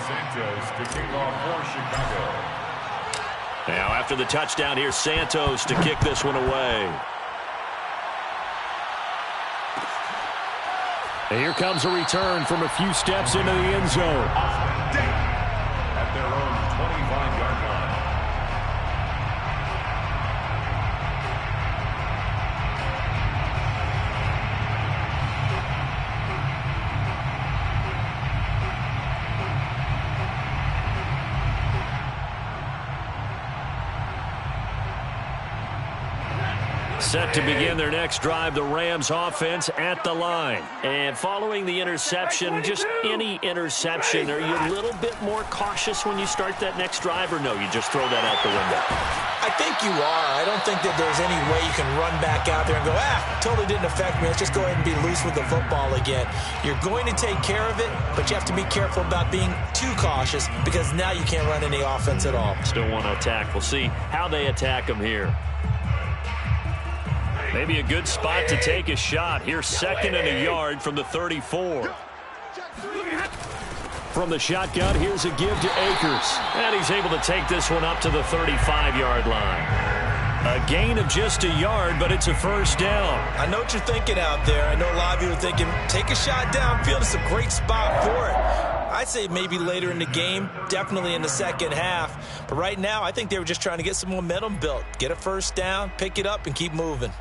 Santos to kick off for Chicago. Now after the touchdown, here's Santos to kick this one away. And here comes a return from a few steps into the end zone. At their own 25-yard line. Set to begin their next drive, the Rams offense at the line. And following the interception, just any interception, are you a little bit more cautious when you start that next drive, or no, you just throw that out the window? I think you are. I don't think that there's any way you can run back out there and go, totally didn't affect me. Let's just go ahead and be loose with the football again. You're going to take care of it, but you have to be careful about being too cautious because now you can't run any offense at all. Still want to attack. We'll see how they attack them here. Maybe a good spot to take a shot. Here's 2nd and a yard from the 34. From the shotgun, here's a give to Akers. And he's able to take this one up to the 35-yard line. A gain of just a yard, but it's a first down. I know what you're thinking out there. I know a lot of you are thinking, take a shot downfield. It's a great spot for it. I'd say maybe later in the game, definitely in the second half. But right now, I think they were just trying to get some momentum built. Get a first down, pick it up, and keep moving.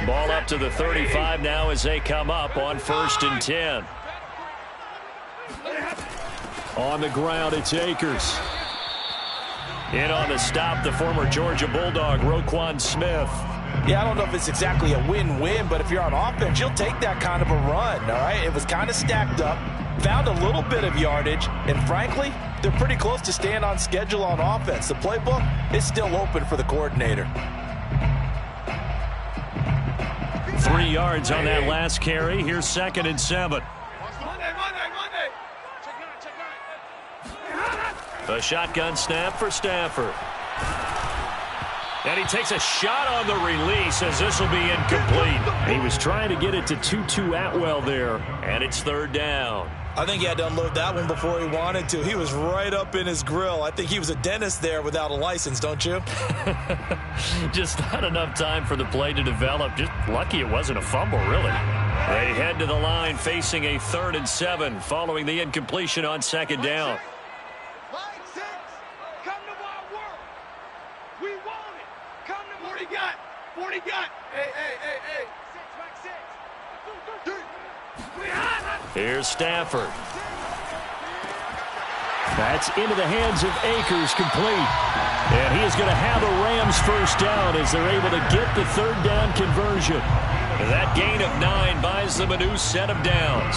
Ball up to the 35 now as they come up on 1st and 10. On the ground, it's Akers. In on the stop, the former Georgia Bulldog, Roquan Smith. Yeah, I don't know if it's exactly a win-win, but if you're on offense, you'll take that kind of a run, all right? It was kind of stacked up, found a little bit of yardage, and frankly, they're pretty close to staying on schedule on offense. The playbook is still open for the coordinator. 3 yards on that last carry. Here's 2nd and 7. A shotgun snap for Stafford. And he takes a shot on the release as this will be incomplete. He was trying to get it to Tutu Atwell there, and it's 3rd down. I think he had to unload that one before he wanted to. He was right up in his grill. I think he was a dentist there without a license, don't you? Just not enough time for the play to develop. Just lucky it wasn't a fumble, really. They head to the line facing a 3rd and 7 following the incompletion on 2nd down. Line 6, come to my world. We want it. Come to 40 got. 40 got. Hey. 6, 6. Here's Stafford. That's into the hands of Akers, complete. And he is going to have a Rams first down as they're able to get the 3rd down conversion. And that gain of 9 buys them a new set of downs.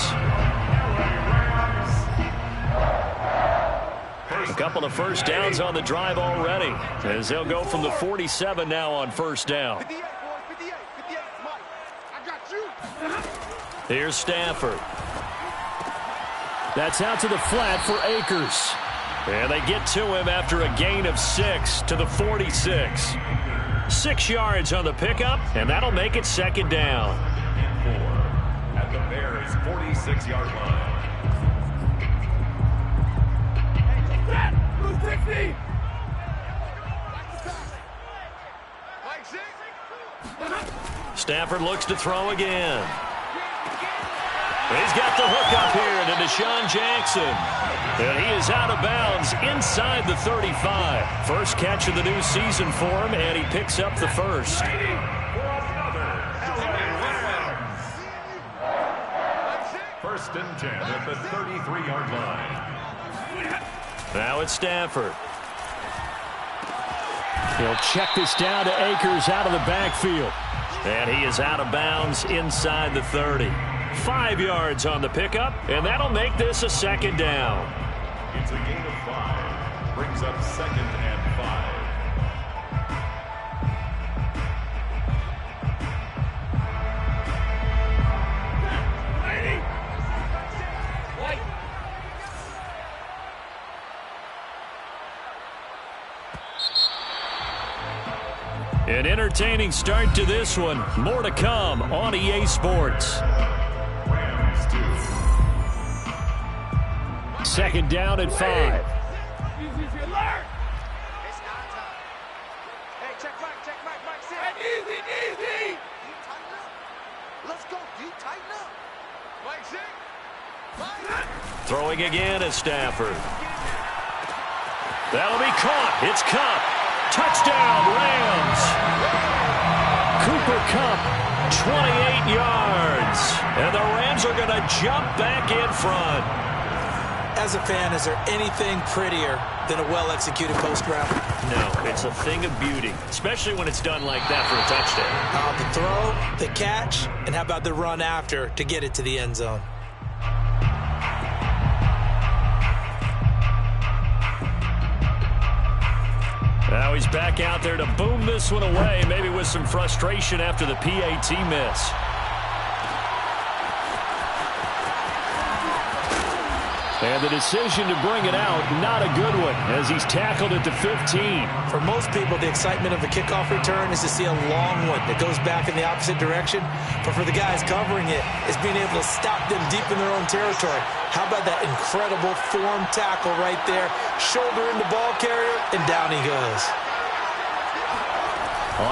A couple of first downs on the drive already as they'll go from the 47 now on 1st down. 58, boys, 58, Mike. I got you. Here's Stafford. That's out to the flat for Akers. And they get to him after a gain of 6 to the 46. 6 yards on the pickup, and that'll make it 2nd down. 4 at the Bears' 46-yard line. Stafford looks to throw again. He's got the hook up here to Deshaun Jackson. And he is out of bounds inside the 35. First catch of the new season for him, and he picks up the first. First and 10 at the 33-yard line. Now it's Stafford. He'll check this down to Akers out of the backfield. And he is out of bounds inside the 30. 5 yards on the pickup, and that'll make this a 2nd down. It's a gain of 5. Brings up 2nd and 5. An entertaining start to this one. More to come on EA Sports. Second down at 5. Hey, check back, Mike. Easy. Let's go, D. Tighten up. Mike, Throwing again is Stafford. That'll be caught. It's Kupp. Touchdown, Rams. Cooper Kupp, 28 yards. And the Rams are going to jump back in front. As a fan, is there anything prettier than a well-executed post route? No, it's a thing of beauty, especially when it's done like that for a touchdown. The throw, the catch, and how about the run after to get it to the end zone? Now he's back out there to boom this one away, maybe with some frustration after the PAT miss. And the decision to bring it out, not a good one, as he's tackled at the 15. For most people, the excitement of a kickoff return is to see a long one that goes back in the opposite direction. But for the guys covering it, it's being able to stop them deep in their own territory. How about that incredible form tackle right there? Shoulder in the ball carrier, and down he goes.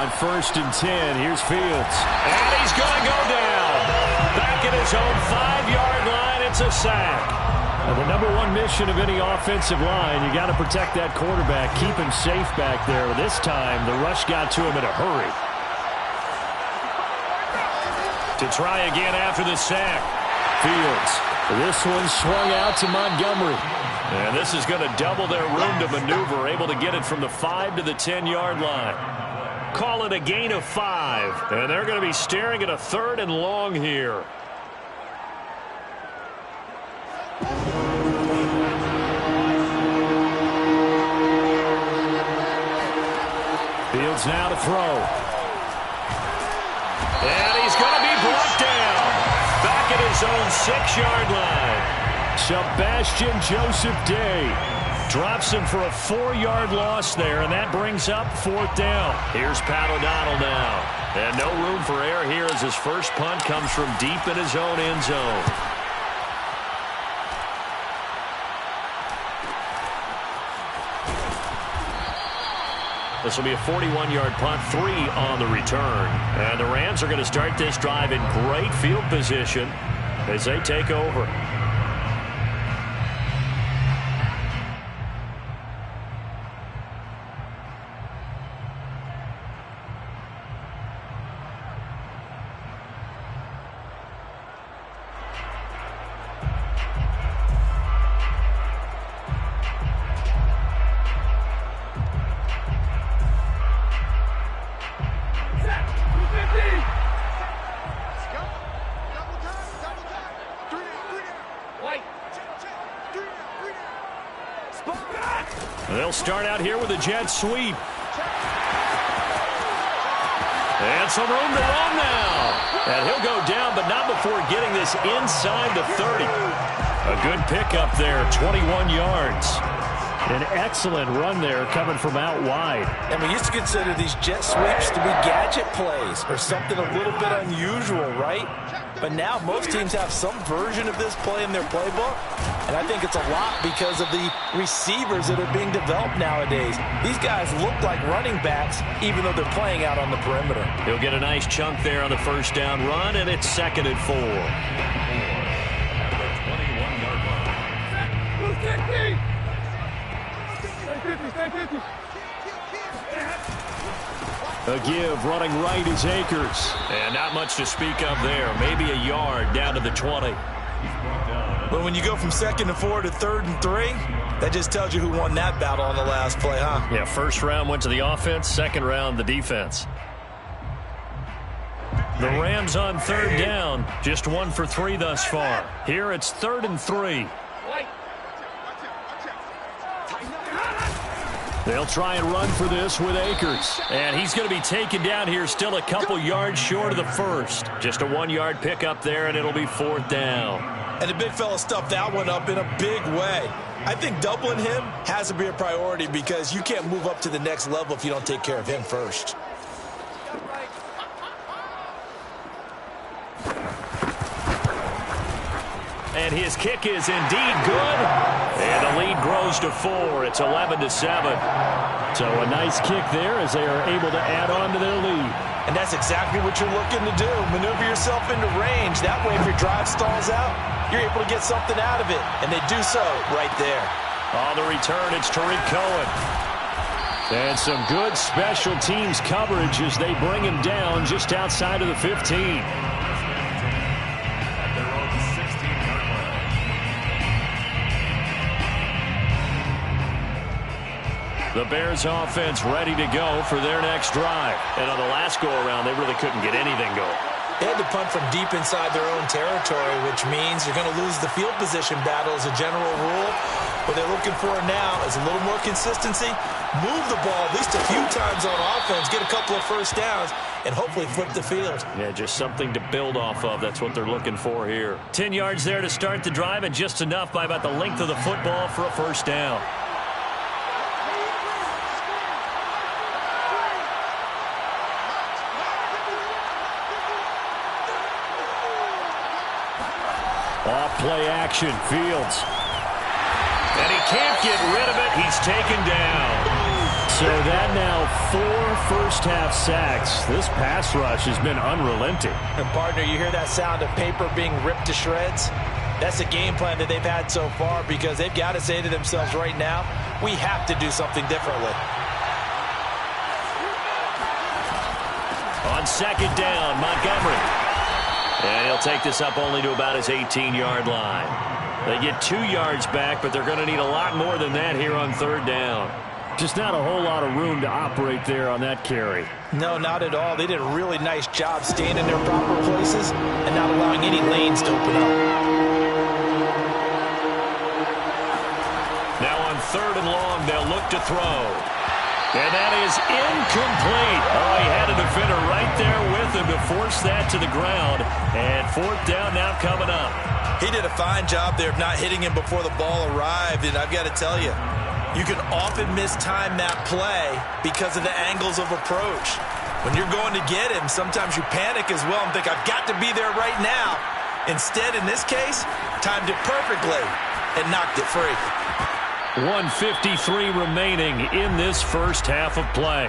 On 1st and 10, here's Fields. And he's going to go down. Back at his own 5-yard line, it's a sack. The number one mission of any offensive line, you got to protect that quarterback, keep him safe back there. This time, the rush got to him in a hurry. To try again after the sack. Fields. This one swung out to Montgomery. And this is going to double their room to maneuver, able to get it from the 5 to the 10-yard line. Call it a gain of 5. And they're going to be staring at a 3rd and long here. Fields now to throw. And he's going to be brought down. Back at his own 6-yard line. Sebastian Joseph Day drops him for a 4-yard loss there, and that brings up 4th down. Here's Pat O'Donnell now. And no room for error here as his first punt comes from deep in his own end zone. This will be a 41-yard punt, 3 on the return. And the Rams are going to start this drive in great field position as they take over. They'll start out here with a jet sweep. And some room to run now. And he'll go down, but not before getting this inside the 30. A good pickup there, 21 yards. An excellent run there coming from out wide. And we used to consider these jet sweeps to be gadget plays or something a little bit unusual, right? But now most teams have some version of this play in their playbook. And I think it's a lot because of the receivers that are being developed nowadays. These guys look like running backs even though they're playing out on the perimeter. He'll get a nice chunk there on the first down run, and it's 2nd and 4. A give running right is Akers. And not much to speak of there. Maybe a yard down to the 20. But when you go from 2nd and 4 to 3rd and 3, that just tells you who won that battle on the last play, huh? Yeah, first round went to the offense, second round the defense. The Rams on 3rd down, just 1 for 3 thus far. Here it's 3rd and 3. They'll try and run for this with Akers. And he's going to be taken down here, still a couple yards short of the first. Just a 1-yard pickup there, and it'll be 4th down. And the big fella stuffed that one up in a big way. I think doubling him has to be a priority because you can't move up to the next level if you don't take care of him first. And his kick is indeed good. And the lead grows to 4. It's 11-7. So a nice kick there as they are able to add on to their lead. And that's exactly what you're looking to do. Maneuver yourself into range. That way, if your drive stalls out, you're able to get something out of it. And they do so right there. On the return, it's Tariq Cohen. And some good special teams coverage as they bring him down just outside of the 15. The Bears offense ready to go for their next drive. And on the last go-around, they really couldn't get anything going. They had to punt from deep inside their own territory, which means you're going to lose the field position battle as a general rule. What they're looking for now is a little more consistency, move the ball at least a few times on offense, get a couple of first downs, and hopefully flip the field. Yeah, just something to build off of. That's what they're looking for here. 10 yards there to start the drive, and just enough by about the length of the football for a first down. Off-play action, Fields. And he can't get rid of it. He's taken down. So that now 4 first-half sacks. This pass rush has been unrelenting. And partner, you hear that sound of paper being ripped to shreds? That's the game plan that they've had so far because they've got to say to themselves right now, we have to do something differently. On second down, Montgomery. And he'll take this up only to about his 18-yard line. They get 2 yards back, but they're going to need a lot more than that here on third down. Just not a whole lot of room to operate there on that carry. No, not at all. They did a really nice job staying in their proper places and not allowing any lanes to open up. Now on third and long, they'll look to throw. And that is incomplete. Oh, he had a defender right there with him to force that to the ground. And fourth down now coming up. He did a fine job there of not hitting him before the ball arrived. And I've got to tell you, you can often mistime that play because of the angles of approach. When you're going to get him, sometimes you panic as well and think, I've got to be there right now. Instead, in this case, timed it perfectly and knocked it free. 1:53 remaining in this first half of play.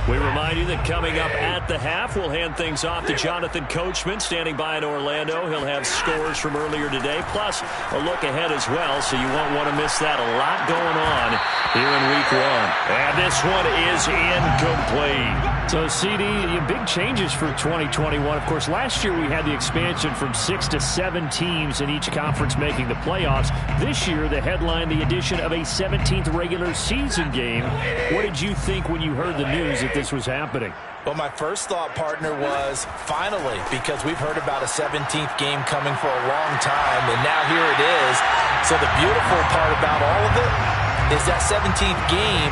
We remind you that coming up at the half, we'll hand things off to Jonathan Coachman, standing by in Orlando. He'll have scores from earlier today, plus a look ahead as well, so you won't want to miss that. A lot going on here in Week 1. And this one is incomplete. So, CD, big changes for 2021. Of course, last year we had the expansion from 6 to 7 teams in each conference making the playoffs. This year, the headline, the addition of a 17th regular season game. What did you think when you heard the news that this was happening? Well, my first thought, partner, was finally, because we've heard about a 17th game coming for a long time, and now here it is. So the beautiful part about all of it is that 17th game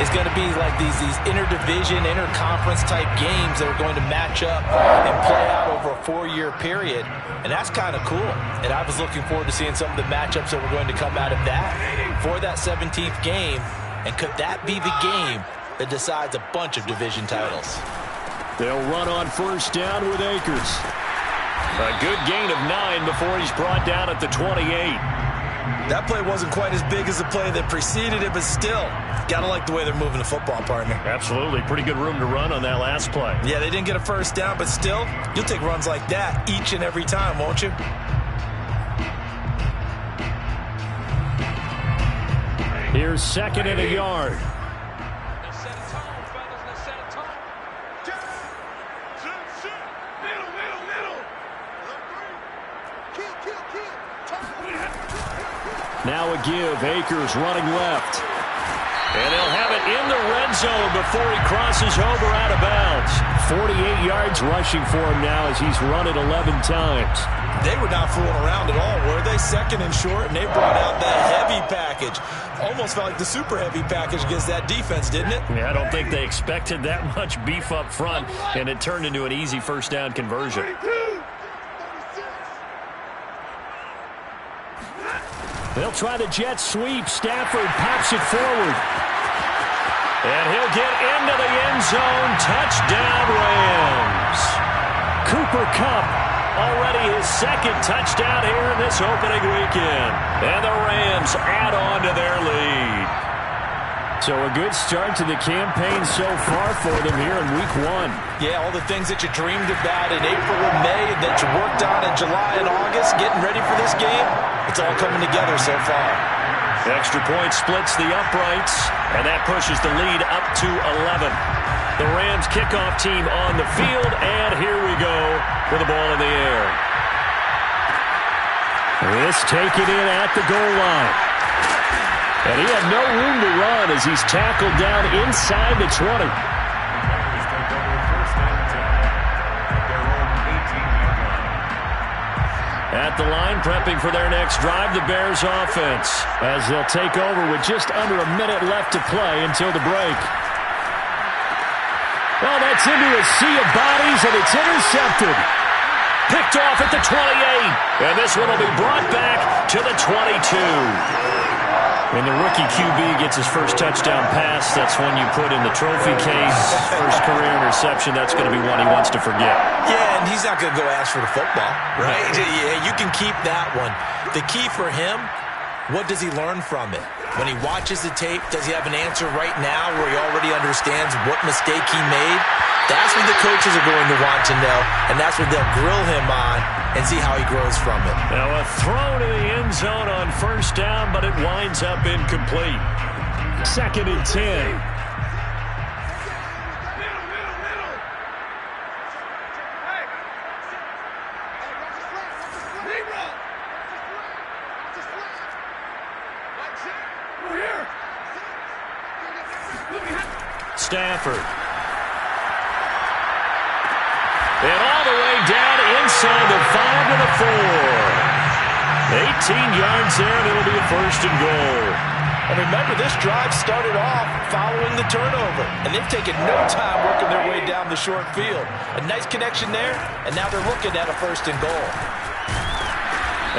is going to be like these interdivision, interconference type games that are going to match up and play out over a 4-year period. And that's kind of cool. And I was looking forward to seeing some of the matchups that were going to come out of that for that 17th game. And could that be the game that decides a bunch of division titles? They'll run on first down with Akers. A good gain of 9 before he's brought down at the 28. That play wasn't quite as big as the play that preceded it, but still, gotta like the way they're moving the football, partner. Absolutely. Pretty good room to run on that last play. Yeah, they didn't get a first down, but still, you'll take runs like that each and every time, won't you? Here's second and a yard. Now a give. Akers running left. And they'll have it in the red zone before he crosses over out of bounds. 48 yards rushing for him now as he's run it 11 times. They were not fooling around at all, were they? Second and short, and they brought out the heavy package. Almost felt like the super heavy package against that defense, didn't it? Yeah, I don't think they expected that much beef up front, and it turned into an easy first down conversion. 32, 36, They'll try the jet sweep. Stafford pops it forward. And he'll get into the end zone. Touchdown, Rams. Cooper Kupp, already his second touchdown here in this opening weekend. And the Rams add on to their lead. So a good start to the campaign so far for them here in Week 1. Yeah, all the things that you dreamed about in April and May that you worked on in July and August, getting ready for this game, it's all coming together so far. Extra point splits the uprights, and that pushes the lead up to 11. The Rams kickoff team on the field, and here we go with the ball in the air. This taken in at the goal line. And he had no room to run as he's tackled down inside the 20. At the line, prepping for their next drive, the Bears offense, as they'll take over with just under a minute left to play until the break. Well, that's into a sea of bodies, and it's intercepted. Picked off at the 28, and this one will be brought back to the 22. When the rookie QB gets his first touchdown pass, that's when you put in the trophy case. First career interception, that's going to be one he wants to forget. Yeah, and he's not going to go ask for the football, right? Yeah, you can keep that one. The key for him, what does he learn from it? When he watches the tape, does he have an answer right now where he already understands what mistake he made? That's what the coaches are going to want to know, and that's what they'll grill him on and see how he grows from it. Now a throw to the end zone on first down, but it winds up incomplete. 2nd and 10. Stafford. And all the way down inside the 5 to the 4. 18 yards there, and it'll be a 1st and goal. And remember, this drive started off following the turnover, and they've taken no time working their way down the short field. A nice connection there, and now they're looking at a 1st and goal.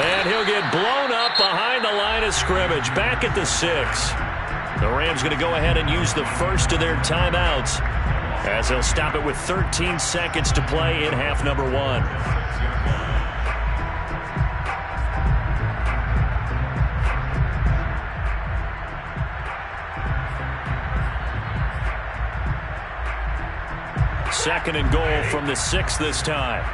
And he'll get blown up behind the line of scrimmage, back at the 6. The Rams going to go ahead and use the first of their timeouts as they'll stop it with 13 seconds to play in half number 1. Second and goal from the 6 this time.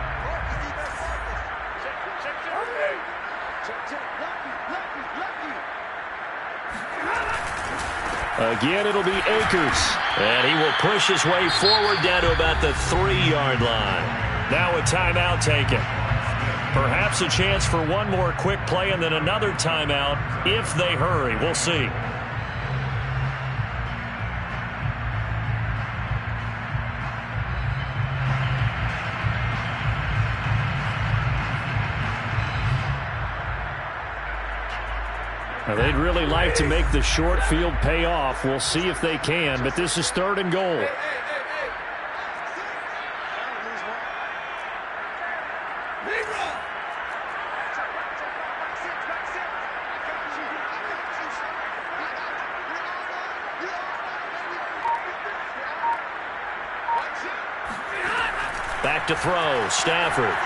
Again, it'll be Akers. And he will push his way forward down to about the 3-yard line. Now a timeout taken. Perhaps a chance for one more quick play and then another timeout if they hurry. We'll see. Now, they'd really like to make the short field pay off. We'll see if they can, but this is 3rd and goal. Back to throw, Stafford.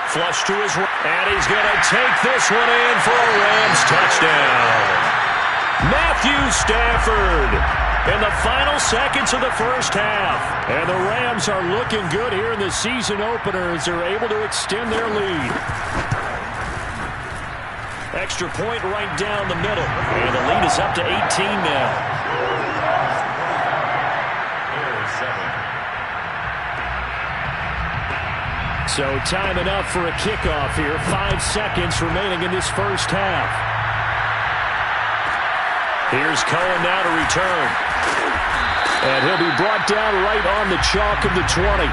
Flush to his right, and he's going to take this one in for a Rams touchdown. Matthew Stafford in the final seconds of the first half. And the Rams are looking good here in the season opener as they're able to extend their lead. Extra point right down the middle. And the lead is up to 18 now. So time enough for a kickoff here. 5 seconds remaining in this first half. Here's Cohen now to return. And he'll be brought down right on the chalk of the 20. The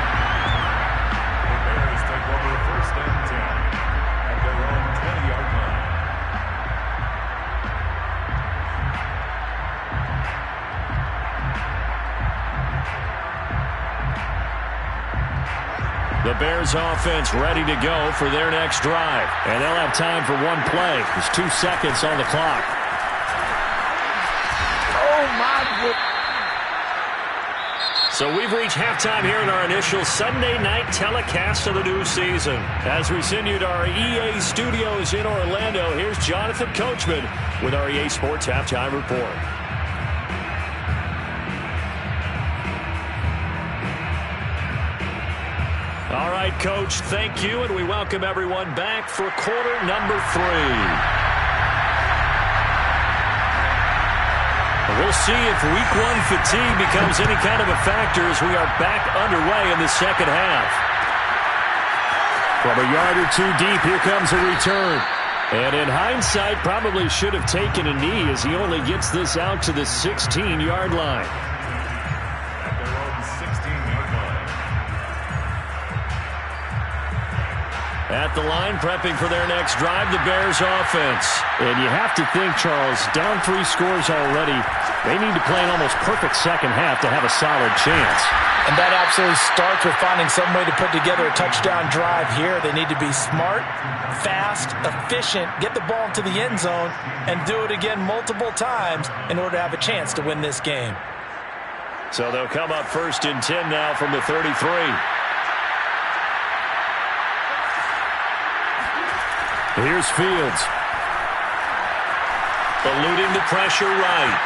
Bears take over 1st and 10 at their own 20-yard line. The Bears offense ready to go for their next drive. And they'll have time for one play. There's 2 seconds on the clock. Oh, my goodness. So we've reached halftime here in our initial Sunday night telecast of the new season. As we send you to our EA studios in Orlando, here's Jonathan Coachman with our EA Sports Halftime Report. All right, Coach, thank you, and we welcome everyone back for quarter number 3. We'll see if week 1 fatigue becomes any kind of a factor as we are back underway in the second half. From a yard or 2 deep, here comes a return. And in hindsight, probably should have taken a knee as he only gets this out to the 16-yard line. At their own 16-yard line. At the line, prepping for their next drive, the Bears offense. And you have to think, Charles, down 3 scores already. They need to play an almost perfect second half to have a solid chance. And that absolutely starts with finding some way to put together a touchdown drive here. They need to be smart, fast, efficient, get the ball into the end zone, and do it again multiple times in order to have a chance to win this game. So they'll come up 1st and 10 now from the 33. Here's Fields. Eluding the pressure right.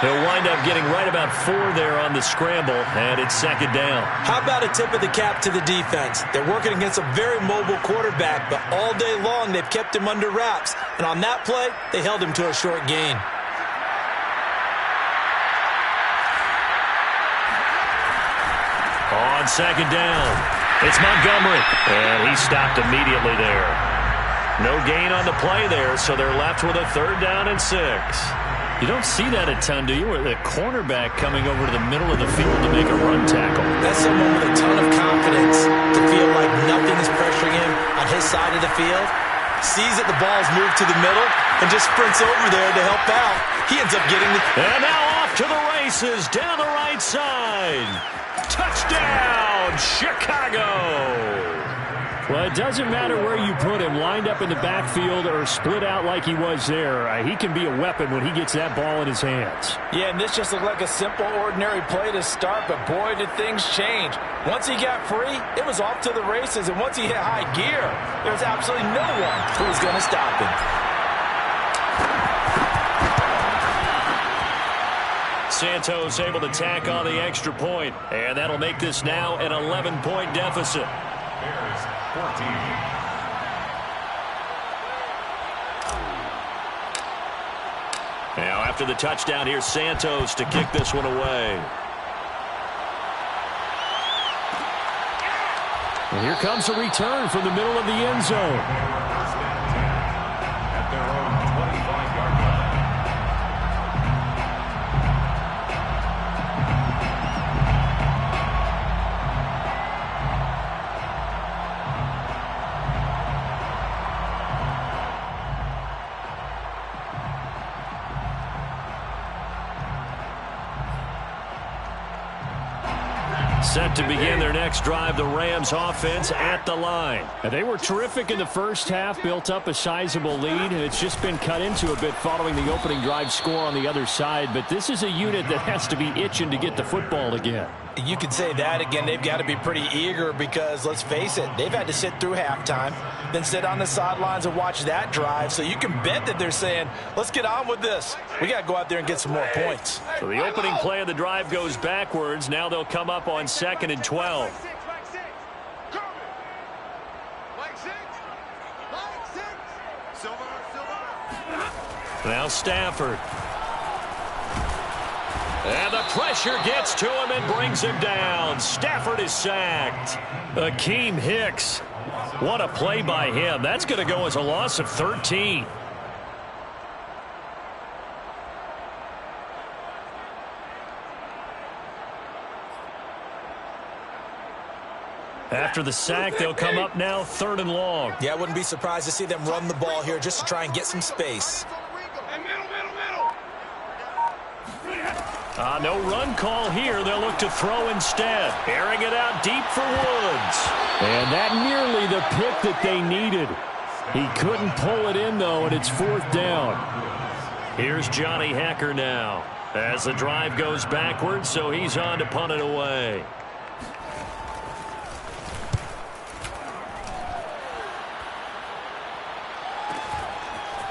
He'll wind up getting right about 4 there on the scramble, and it's 2nd down. How about a tip of the cap to the defense? They're working against a very mobile quarterback, but all day long they've kept him under wraps. And on that play, they held him to a short gain. On 2nd down, it's Montgomery, and he stopped immediately there. No gain on the play there, so they're left with a 3rd down and 6. You don't see that a ton, do you? Where the cornerback coming over to the middle of the field to make a run tackle. That's someone with a ton of confidence to feel like nothing is pressuring him on his side of the field. Sees that the ball's moved to the middle and just sprints over there to help out. He ends up getting the... And now off to the races down the right side. Touchdown, Chicago! Well, it doesn't matter where you put him, lined up in the backfield or split out like he was there. He can be a weapon when he gets that ball in his hands. Yeah, and this just looked like a simple, ordinary play to start, but boy, did things change. Once he got free, it was off to the races, and once he hit high gear, there was absolutely no one who was going to stop him. Santos able to tack on the extra point, and that'll make this now an 11-point deficit. Bears 14. Now after the touchdown, here's Santos to kick this one away. And here comes a return from the middle of the end zone. 1st and 10 at their own 25-yard line. Set to begin their next drive, the Rams offense at the line. And they were terrific in the first half, built up a sizable lead, and it's just been cut into a bit following the opening drive score on the other side. But this is a unit that has to be itching to get the football again. You could say that again. They've got to be pretty eager because, let's face it, they've had to sit through halftime, then sit on the sidelines and watch that drive. So you can bet that they're saying, let's get on with this. We got to go out there and get some more points. So the opening play of the drive goes backwards. Now they'll come up on 2nd and 12. Now Stafford. And the pressure gets to him and brings him down. Stafford is sacked. Akeem Hicks. What a play by him. That's going to go as a loss of 13. After the sack, they'll come up now 3rd and long. Yeah, I wouldn't be surprised to see them run the ball here just to try and get some space. No run call here. They'll look to throw instead. Airing it out deep for Woods. And that nearly the pick that they needed. He couldn't pull it in, though, and it's 4th down. Here's Johnny Hekker now as the drive goes backwards, so he's on to punt it away.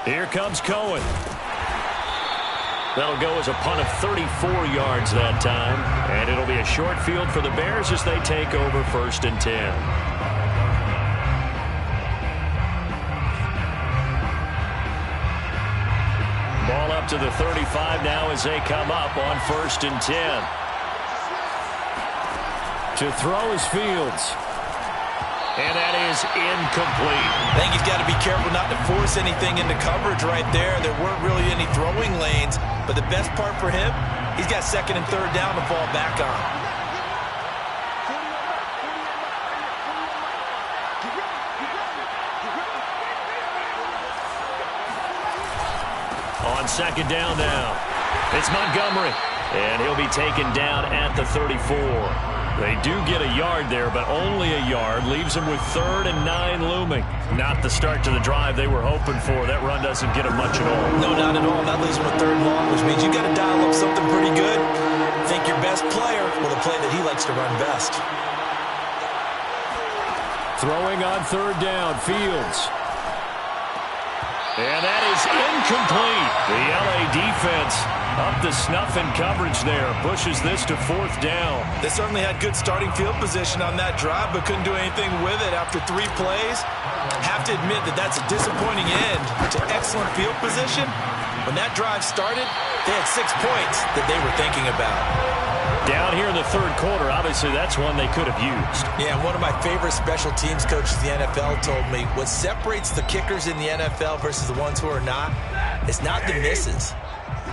Here comes Cohen. That'll go as a punt of 34 yards that time, and it'll be a short field for the Bears as they take over 1st and 10. Ball up to the 35 now as they come up on 1st and 10. To throw is Fields. And that is incomplete. I think he's got to be careful not to force anything into coverage right there. There weren't really any throwing lanes, but the best part for him, he's got 2nd and 3rd down to fall back on. On 2nd down now, it's Montgomery, and he'll be taken down at the 34. They do get a yard there, but only a yard. Leaves them with 3rd and 9 looming. Not the start to the drive they were hoping for. That run doesn't get them much at all. No, not at all. That leaves them with 3rd and long, which means you got to dial up something pretty good. Think your best player will the play that he likes to run best. Throwing on 3rd down, Fields. And that is incomplete. The L.A. defense up to snuff in coverage there. Pushes this to 4th down. They certainly had good starting field position on that drive, but couldn't do anything with it after 3 plays. Have to admit that that's a disappointing end to excellent field position. When that drive started, they had 6 points that they were thinking about. Down here in the 3rd quarter, obviously that's one they could have used. Yeah, one of my favorite special teams coaches in the NFL told me what separates the kickers in the NFL versus the ones who are not, it's not the misses.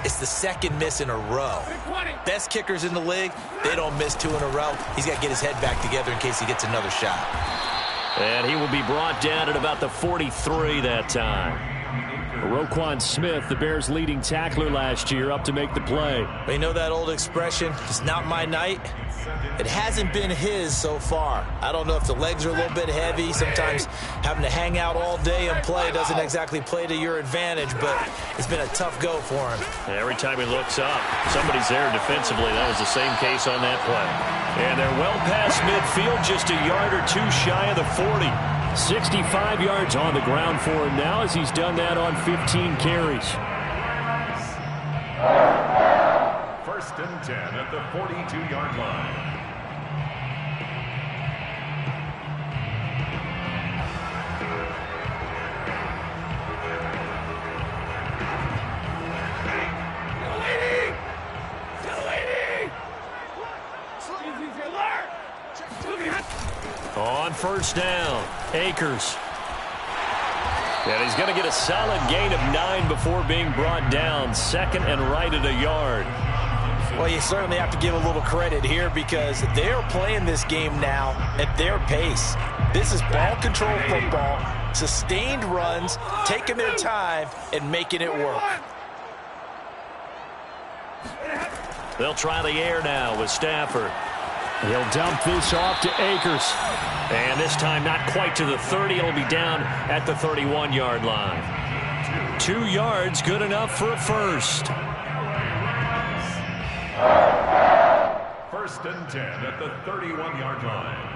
It's the 2nd miss in a row. Best kickers in the league, they don't miss 2 in a row. He's got to get his head back together in case he gets another shot. And he will be brought down at about the 43 that time. Roquan Smith, the Bears' leading tackler last year, up to make the play. But you know that old expression, it's not my night? It hasn't been his so far. I don't know if the legs are a little bit heavy. Sometimes having to hang out all day and play doesn't exactly play to your advantage, but it's been a tough go for him. Every time he looks up, somebody's there defensively. That was the same case on that play. And they're well past midfield, just a yard or 2 shy of the 40. 65 yards on the ground for him now as he's done that on 15 carries. 1st and 10 at the 42-yard line. On 1st down, Akers. And he's going to get a solid gain of 9 before being brought down. 2nd and right at a yard. Well, you certainly have to give a little credit here because they're playing this game now at their pace. This is ball control football, sustained runs, taking their time and making it work. They'll try the air now with Stafford. He'll dump this off to Akers. And this time not quite to the 30. It'll be down at the 31-yard line. 2 yards, good enough for a first. 1st and 10 at the 31-yard line.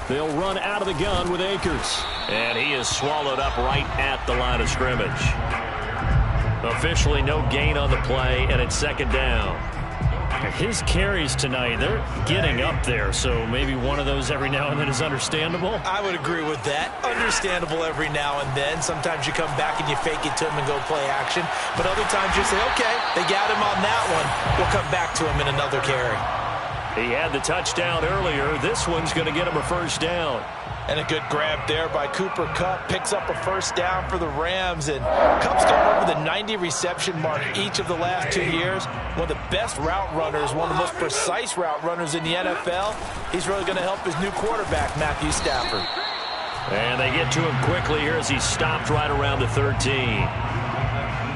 They'll run out of the gun with Akers. And he is swallowed up right at the line of scrimmage. Officially no gain on the play, and it's 2nd down. His carries tonight, they're getting up there, so maybe one of those every now and then is understandable. I would agree with that. Understandable every now and then. Sometimes you come back and you fake it to him and go play action. But other times you say, okay, they got him on that one. We'll come back to him in another carry. He had the touchdown earlier. This one's going to get him a 1st down. And a good grab there by Cooper Kupp. Picks up a first down for the Rams. And Kupp's gone over the 90 reception mark each of the last 2 years. One of the best route runners, one of the most precise route runners in the NFL. He's really going to help his new quarterback, Matthew Stafford. And they get to him quickly here as he's stopped right around the 13.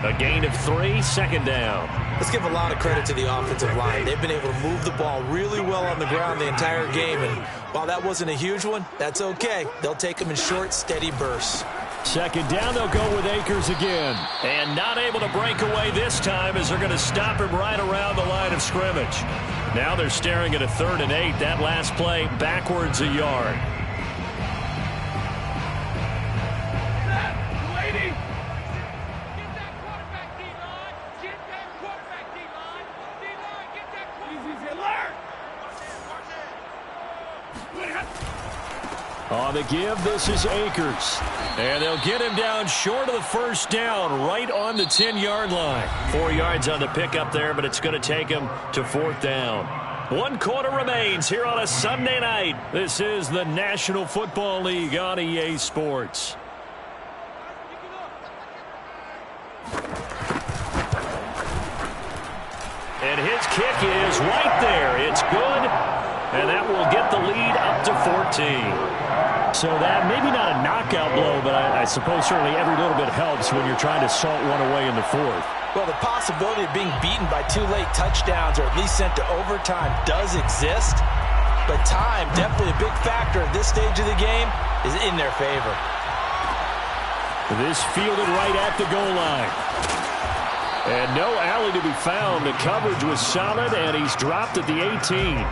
A gain of 3, second down. Let's give a lot of credit to the offensive line. They've been able to move the ball really well on the ground the entire game. And while that wasn't a huge one, that's okay. They'll take them in short, steady bursts. Second down, they'll go with Akers again. And not able to break away this time as they're going to stop him right around the line of scrimmage. Now they're staring at a 3rd and 8. That last play backwards a yard. On the give, this is Akers. And they'll get him down short of the first down, right on the 10-yard line. 4 yards on the pickup there, but it's going to take him to 4th down. 1 quarter remains here on a Sunday night. This is the National Football League on EA Sports. And his kick is right there. It's good. And that will get the lead up to 14. So that, maybe not a knockout blow, but I suppose certainly every little bit helps when you're trying to salt one away in the 4th. Well, the possibility of being beaten by 2 late touchdowns or at least sent to overtime does exist. But time, definitely a big factor at this stage of the game, is in their favor. This fielded right at the goal line. And no alley to be found. The coverage was solid, and he's dropped at the 18.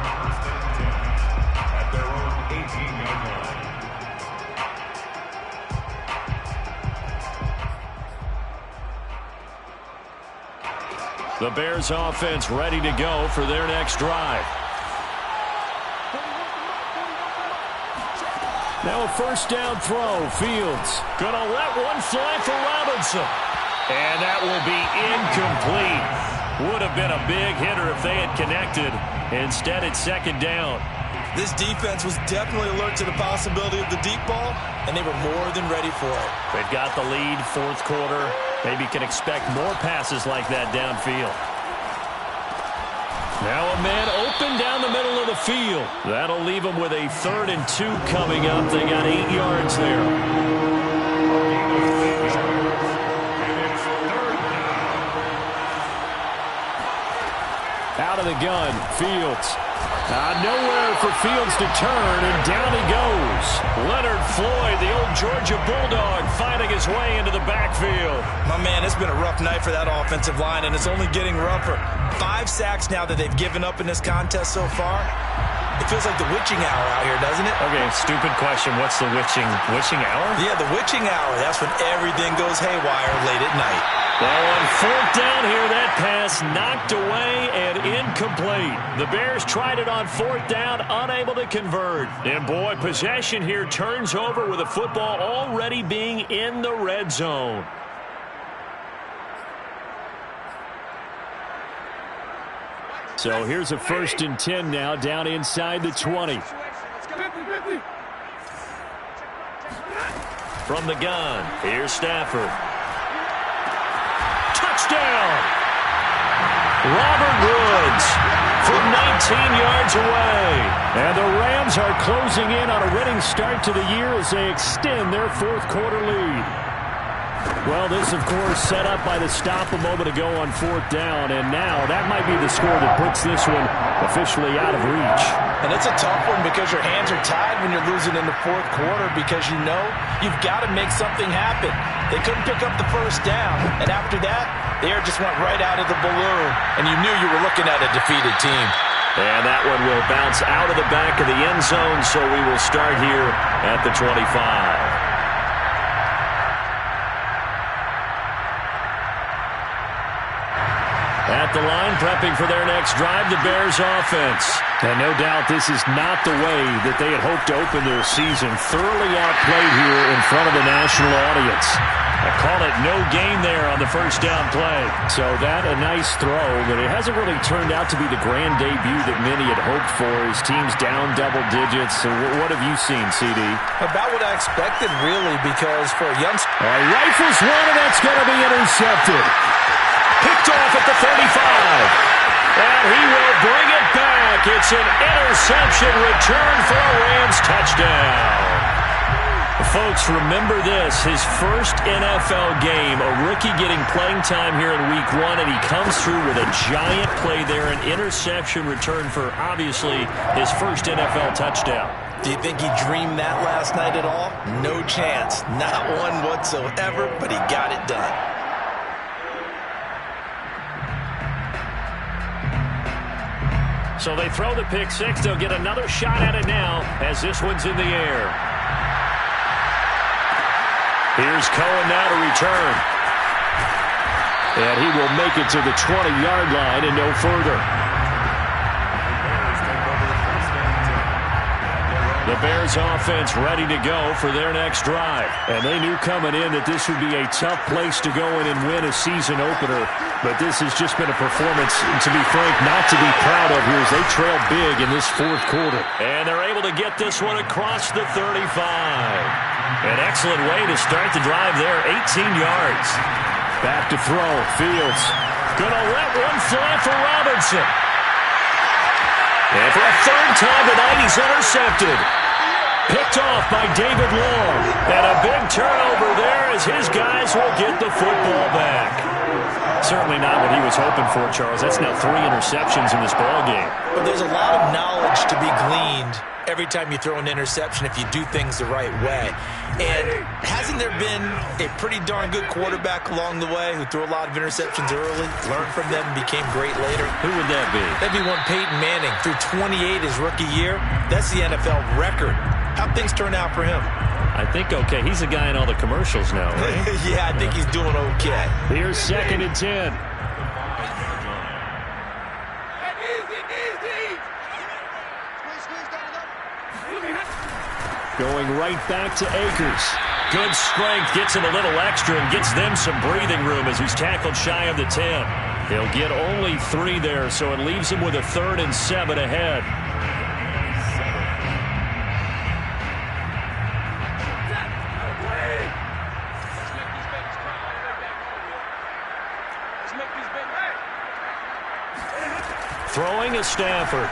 The Bears offense ready to go for their next drive. Now a first down throw. Fields gonna let one fly for Robinson. And that will be incomplete. Would have been a big hitter if they had connected. Instead, it's second down. This defense was definitely alert to the possibility of the deep ball, and they were more than ready for it. They've got the lead, 4th quarter. Maybe can expect more passes like that downfield. Now a man open down the middle of the field. That'll leave them with a 3rd and 2 coming up. They got 8 yards there. Out of the gun, Fields. Nowhere for Fields to turn, and down he goes. Leonard Floyd, the old Georgia Bulldog, finding his way into the backfield. My man, it's been a rough night for that offensive line, and it's only getting rougher. 5 sacks now that they've given up in this contest so far. It feels like the witching hour out here, doesn't it? Okay, stupid question. What's the witching hour? Yeah, the witching hour. That's when everything goes haywire late at night. Well, on 4th down here, that pass knocked away and incomplete. The Bears tried it on 4th down, unable to convert. And boy, possession here turns over with the football already being in the red zone. So here's a 1st and 10 now, down inside the 20. From the gun, here's Stafford. Touchdown! Robert Woods from 19 yards away. And the Rams are closing in on a winning start to the year as they extend their 4th quarter lead. Well, this, of course, set up by the stop a moment ago on 4th down, and now that might be the score that puts this one officially out of reach. And it's a tough one because your hands are tied when you're losing in the 4th quarter because you know you've got to make something happen. They couldn't pick up the first down, and after that, the air just went right out of the balloon, and you knew you were looking at a defeated team. And that one will bounce out of the back of the end zone, so we will start here at the 25. At the line, prepping for their next drive, the Bears offense. And no doubt this is not the way that they had hoped to open their season. Thoroughly outplayed here in front of the national audience. Call it no gain there on the first down play. So that a nice throw, but it hasn't really turned out to be the grand debut that many had hoped for. His team's down double digits. So what have you seen, CD? About what I expected, really, because for a youngster... Rifles one, and that's going to be intercepted. Picked off at the 35. And he will bring it back. It's an interception return for a Rams touchdown. Folks, remember this, his first NFL game, a rookie getting playing time here in week 1, and he comes through with a giant play there, an interception return for, obviously, his first NFL touchdown. Do you think he dreamed that last night at all? No chance. Not one whatsoever, but he got it done. So they throw the pick six. They'll get another shot at it now as this one's in the air. Here's Cohen now to return. And he will make it to the 20-yard line and no further. The Bears offense ready to go for their next drive. And they knew coming in that this would be a tough place to go in and win a season opener. But this has just been a performance, to be frank, not to be proud of here as they trail big in this fourth quarter. And they're able to get this one across the 35. An excellent way to start the drive there, 18 yards. Back to throw, Fields. Gonna let one fly for Robinson. And for a third time tonight, he's intercepted. Picked off by David Long. And a big turnover there as his guys will get the football back. Certainly not what he was hoping for, Charles. That's now 3 interceptions in this ball game. But there's a lot of knowledge to be gleaned every time you throw an interception if you do things the right way. And hasn't there been a pretty darn good quarterback along the way who threw a lot of interceptions early, learned from them, and became great later? Who would that be? That'd be one Peyton Manning. Threw 28 his rookie year. That's the NFL record. How'd things turn out for him? I think okay. He's a guy in all the commercials now, right? Yeah, I think he's doing okay. Here's 2nd and 10. Going right back to Akers. Good strength, gets him a little extra and gets them some breathing room as he's tackled shy of the 10. He'll get only 3 there, so it leaves him with a 3rd and 7 ahead. Throwing is Stafford.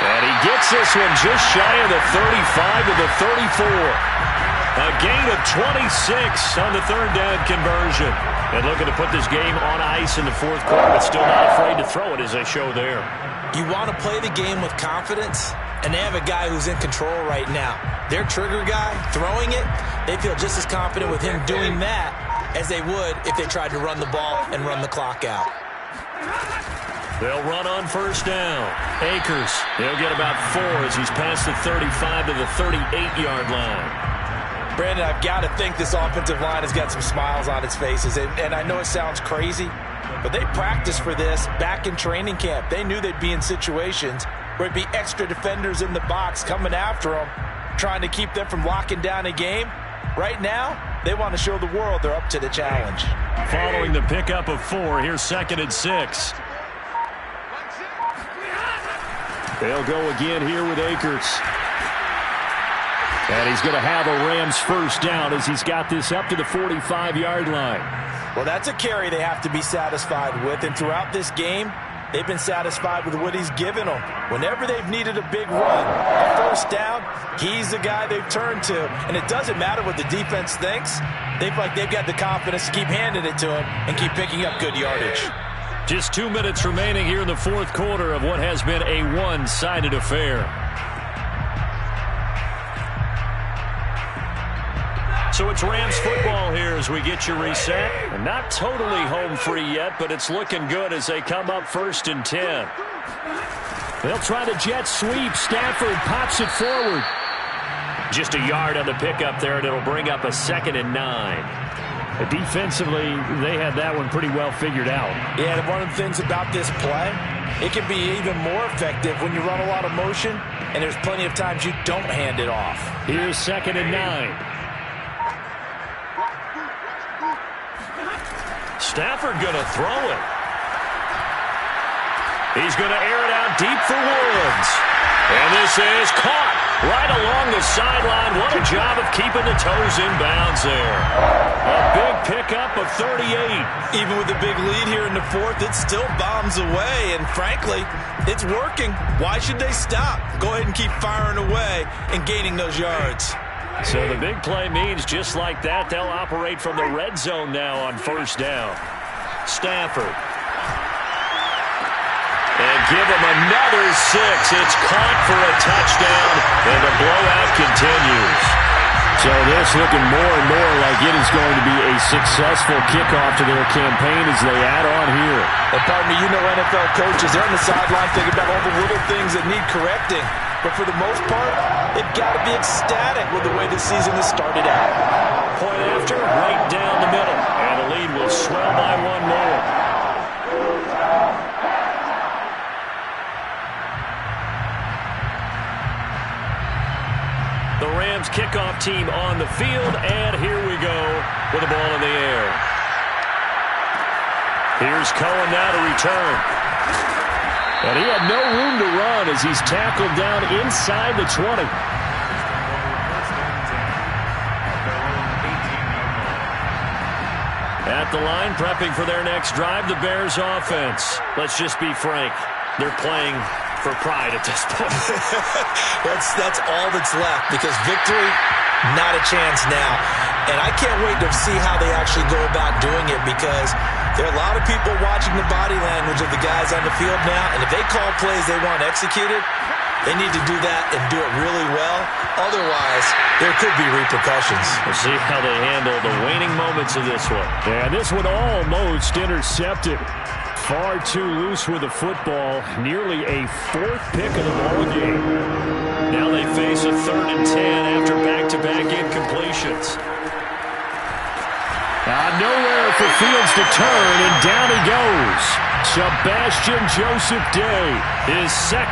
And he gets this one just shy of the 35 to the 34. A gain of 26 on the 3rd down conversion. And looking to put this game on ice in the 4th quarter, but still not afraid to throw it as they show there. You want to play the game with confidence, and they have a guy who's in control right now. Their trigger guy, throwing it, they feel just as confident with him doing that as they would if they tried to run the ball and run the clock out. They'll run on 1st down. Akers, he'll get about 4 as he's past the 35 to the 38-yard line. Brandon, I've got to think this offensive line has got some smiles on its faces. And I know it sounds crazy, but they practiced for this back in training camp. They knew they'd be in situations where it'd be extra defenders in the box coming after them, trying to keep them from locking down a game. Right now, they want to show the world they're up to the challenge. Following the pickup of 4, here's 2nd and 6. They'll go again here with Akers. And he's going to have a Rams 1st down as he's got this up to the 45-yard line. Well, that's a carry they have to be satisfied with. And throughout this game, they've been satisfied with what he's given them. Whenever they've needed a big run, a 1st down, he's the guy they've turned to. And it doesn't matter what the defense thinks. They feel like they've got the confidence to keep handing it to him and keep picking up good yardage. Just 2 minutes remaining here in the 4th quarter of what has been a one-sided affair. So it's Rams football here as we get you reset. And not totally home free yet, but it's looking good as they come up 1st and 10. They'll try the jet sweep. Stafford pops it forward. Just a yard on the pickup there, and it'll bring up a 2nd and 9. Defensively, they had that one pretty well figured out. Yeah, and one of the things about this play, it can be even more effective when you run a lot of motion, and there's plenty of times you don't hand it off. Here's 2nd and 9. Stafford going to throw it. He's going to air it out deep for Woods. And this is caught right along the sideline. What a job of keeping the toes in bounds there. A big pickup of 38. Even with the big lead here in the fourth, it still bombs away. And frankly, it's working. Why should they stop? Go ahead and keep firing away and gaining those yards. So the big play means just like that, they'll operate from the red zone now on first down. Stafford. And give him another 6. It's caught for a touchdown, and the blowout continues. So this looking more and more like it is going to be a successful kickoff to their campaign as they add on here. And pardon me, you know NFL coaches, they're on the sideline thinking about all the little things that need correcting. But for the most part, they've got to be ecstatic with the way the season has started out. Point after, right down the middle. And the lead will swell by one more. The Rams kickoff team on the field, and here we go with the ball in the air. Here's Cohen now to return. And he had no room to run as he's tackled down inside the 20. At the line, prepping for their next drive, the Bears offense. Let's just be frank. They're playing for pride at this point. That's all that's left, because victory, not a chance now. And I can't wait to see how they actually go about doing it, because there are a lot of people watching the body language of the guys on the field now, and if they call plays they want executed, they need to do that and do it really well. Otherwise, there could be repercussions. We'll see how they handle the waning moments of this one. Yeah, this one almost intercepted. Far too loose with the football. Nearly a 4th pick of the ball game. Now they face a 3rd and 10 after back-to-back incompletions. Nowhere for Fields to turn, and down he goes. Sebastian Joseph Day, his second